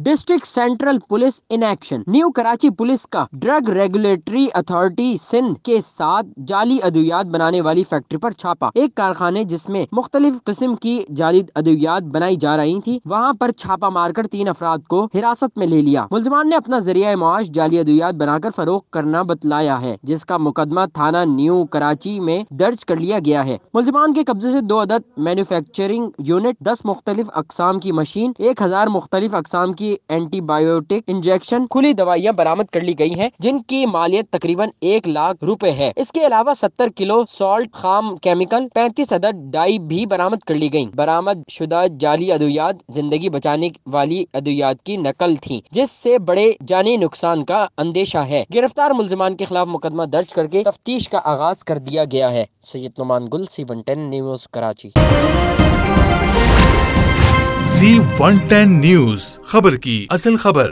District central police in action. New Karachi police का drug regulatory authority Sindh के साथ जाली अद्वियात बनाने वाली फैक्ट्री पर छापा। एक कारखाने जिसमें मुख्तलिफ किस्म की जाली अद्वियात बनाई जा रही थी, वहाँ पर छापा मारकर 3 अफराद को हिरासत में ले लिया। मुलजमान ने अपना जरिया माश जाली अद्वियात बनाकर फरोख्त करना बतलाया है, जिसका मुकदमा थाना न्यू कराची में दर्ज कर लिया गया है। मुलजमान के कब्जे से 2 अदद मैन्युफैक्चरिंग यूनिट, 10 मुख्तलिफ अकसाम की मशीन, 1000 मुख्तलिफ अकसाम की एंटीबायोटिक इंजेक्शन खुली दवाइयाँ बरामद कर ली गई हैं, जिनकी मालियत तकरीबन 1 लाख रुपए है। इसके अलावा 70 किलो सॉल्ट, खाम केमिकल, 35 अदद डाई भी बरामद कर ली गई। बरामद शुदा जाली अद्वियात जिंदगी बचाने वाली अद्वियात की नकल थी, जिससे बड़े जानी नुकसान का अंदेशा है। गिरफ्तार मुलजमान के खिलाफ मुकदमा दर्ज करके तफ्तीश का आगाज कर दिया गया है। सैयद नुमान गुल, C110 news Karachi. C110 news, खबर की असल खबर।